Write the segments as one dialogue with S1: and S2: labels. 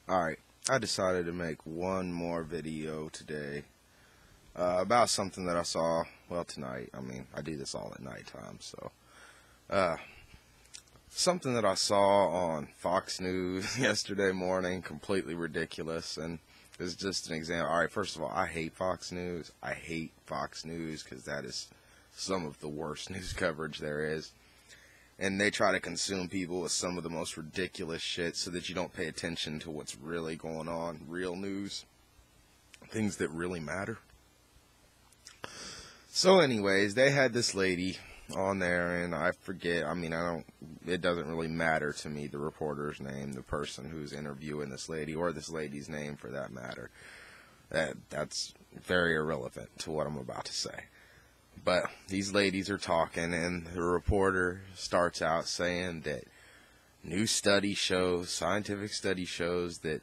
S1: Alright, I decided to make one more video today about something that I saw, well, tonight. I mean, I do this all at nighttime, so. Something that I saw on Fox News yesterday morning, completely ridiculous, and it's just an example. Alright, first of all, I hate Fox News. I hate Fox News because that is some of the worst news coverage there is. And they try to consume people with some of the most ridiculous shit so that you don't pay attention to what's really going on. Real news. Things that really matter. So anyways, they had this lady on there, and I forget, it doesn't really matter to me, the reporter's name, the person who's interviewing this lady, or this lady's name for that matter. That's very irrelevant to what I'm about to say. But these ladies are talking, and the reporter starts out saying that scientific study shows that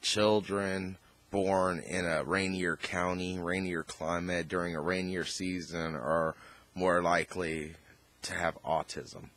S1: children born in a rainier county, rainier climate during a rainier season are more likely to have autism.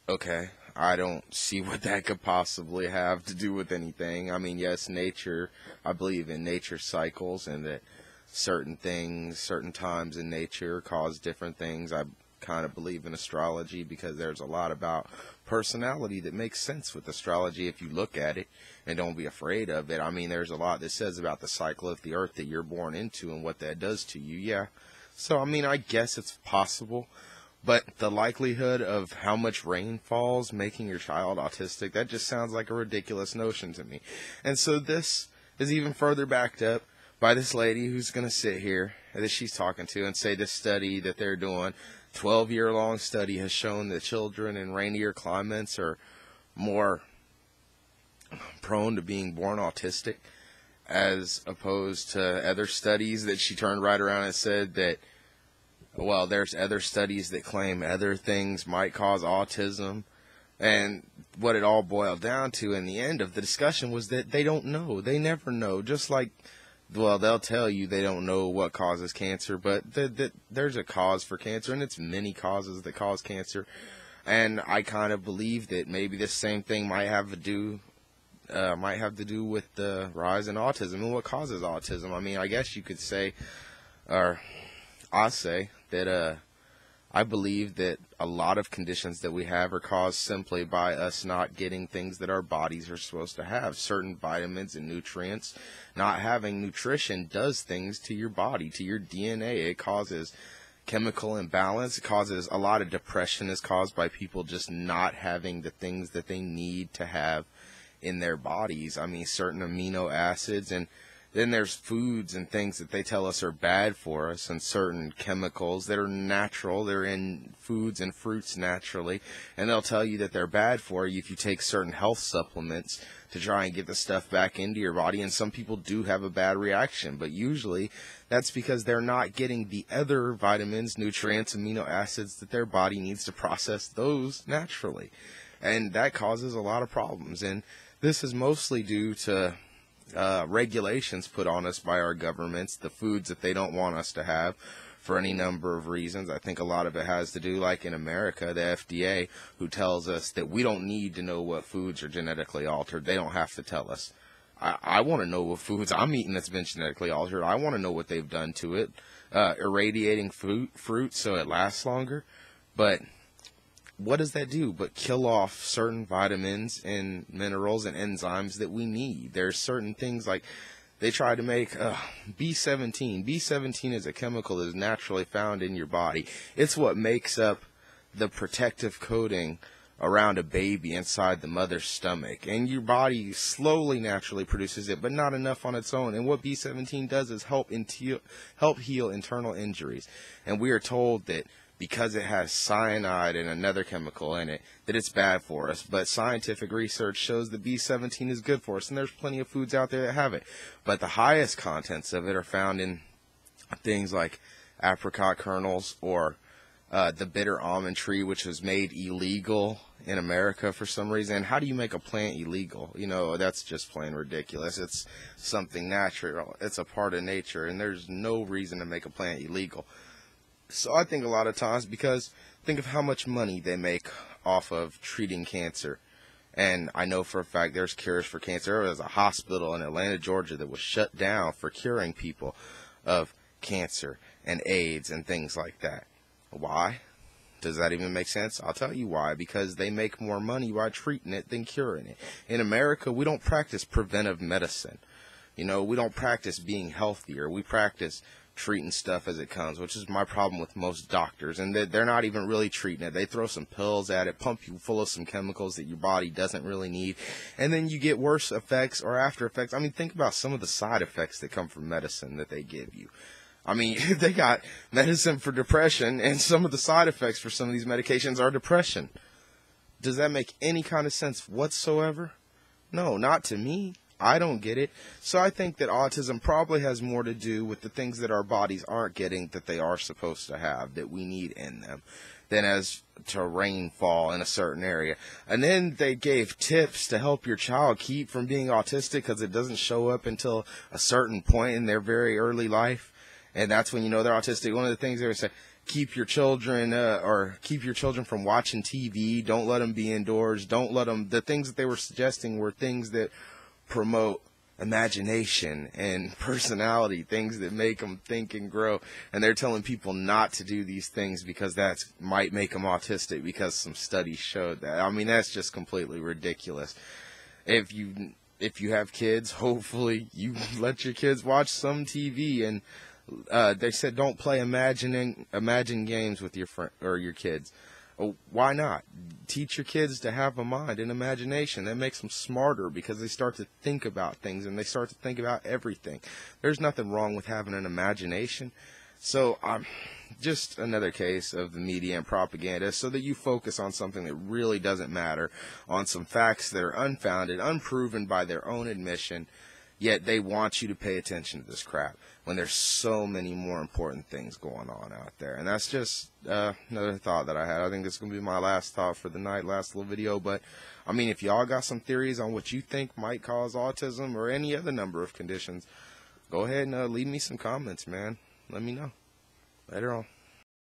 S1: Okay, I don't see what that could possibly have to do with anything. I mean, yes, nature, I believe in nature cycles and that certain things, certain times in nature cause different things. I kind of believe in astrology because there's a lot about personality that makes sense with astrology if you look at it and don't be afraid of it. I mean, there's a lot that says about the cycle of the earth that you're born into and what that does to you. Yeah. So, I mean, I guess it's possible. But the likelihood of how much rain falls making your child autistic, that just sounds like a ridiculous notion to me. And so this is even further backed up by this lady who's going to sit here that she's talking to and say this study that they're doing, 12-year-long study, has shown that children in rainier climates are more prone to being born autistic, as opposed to other studies that she turned right around and said that, well, there's other studies that claim other things might cause autism. And what it all boiled down to in the end of the discussion was that they don't know. They never know. Just like, well, they'll tell you they don't know what causes cancer, but there's a cause for cancer, and it's many causes that cause cancer. And I kind of believe that maybe this same thing might have to do with the rise in autism and what causes autism. I mean, I guess you could say, or I say that I believe that a lot of conditions that we have are caused simply by us not getting things that our bodies are supposed to have. Certain vitamins and nutrients. Not having nutrition does things to your body, to your DNA. It causes chemical imbalance. It causes a lot of depression is caused by people just not having the things that they need to have in their bodies. I mean, certain amino acids, and then there's foods and things that they tell us are bad for us, and certain chemicals that are natural. They're in foods and fruits naturally, and they'll tell you that they're bad for you if you take certain health supplements to try and get the stuff back into your body. And some people do have a bad reaction, but usually that's because they're not getting the other vitamins, nutrients, amino acids that their body needs to process those naturally. And that causes a lot of problems. And this is mostly due to regulations put on us by our governments, the foods that they don't want us to have for any number of reasons. I think a lot of it has to do, like in America, the FDA, who tells us that we don't need to know what foods are genetically altered. They don't have to tell us. I want to know what foods I'm eating that's been genetically altered. I want to know what they've done to it. Irradiating fruit so it lasts longer. But what does that do but kill off certain vitamins and minerals and enzymes that we need? There's certain things like they try to make B17. B17 is a chemical that is naturally found in your body. It's what makes up the protective coating around a baby inside the mother's stomach. And your body slowly, naturally produces it, but not enough on its own. And what B17 does is help heal internal injuries. And we are told that because it has cyanide and another chemical in it, that it's bad for us. But scientific research shows that B17 is good for us, and there's plenty of foods out there that have it. But the highest contents of it are found in things like apricot kernels or the bitter almond tree, which was made illegal in America for some reason. And how do you make a plant illegal? You know, that's just plain ridiculous. It's something natural. It's a part of nature, and there's no reason to make a plant illegal. So I think a lot of times, because think of how much money they make off of treating cancer. And I know for a fact there's cures for cancer. There was a hospital in Atlanta, Georgia that was shut down for curing people of cancer and AIDS and things like that. Why? Does that even make sense? I'll tell you why. Because they make more money by treating it than curing it. In America, we don't practice preventive medicine. You know, we don't practice being healthier. We practice treating stuff as it comes, which is my problem with most doctors. And they're not even really treating it. They throw some pills at it, pump you full of some chemicals that your body doesn't really need, and then you get worse effects or after effects. I mean, think about some of the side effects that come from medicine that they give you. I mean, they got medicine for depression, and some of the side effects for some of these medications are depression. Does that make any kind of sense whatsoever? No, not to me. I don't get it. So I think that autism probably has more to do with the things that our bodies aren't getting that they are supposed to have, that we need in them, than as to rainfall in a certain area. And then they gave tips to help your child keep from being autistic because it doesn't show up until a certain point in their very early life. And that's when you know they're autistic. One of the things they would say, keep your children from watching TV. Don't let them be indoors. Don't let them. The things that they were suggesting were things that promote imagination and personality, things that make them think and grow. And they're telling people not to do these things because that might make them autistic, because some studies showed that. I mean, that's just completely ridiculous. If you have kids, hopefully you let your kids watch some TV. And they said don't play imagine games with your friend or your kids. Oh, why not? Teach your kids to have a mind and imagination. That makes them smarter because they start to think about things and they start to think about everything. There's nothing wrong with having an imagination. So just another case of the media and propaganda so that you focus on something that really doesn't matter, on some facts that are unfounded, unproven by their own admission, yet they want you to pay attention to this crap when there's so many more important things going on out there. And that's just another thought that I had. I think this is going to be my last thought for the night, last little video. But, I mean, if y'all got some theories on what you think might cause autism or any other number of conditions, go ahead and leave me some comments, man. Let me know. Later on.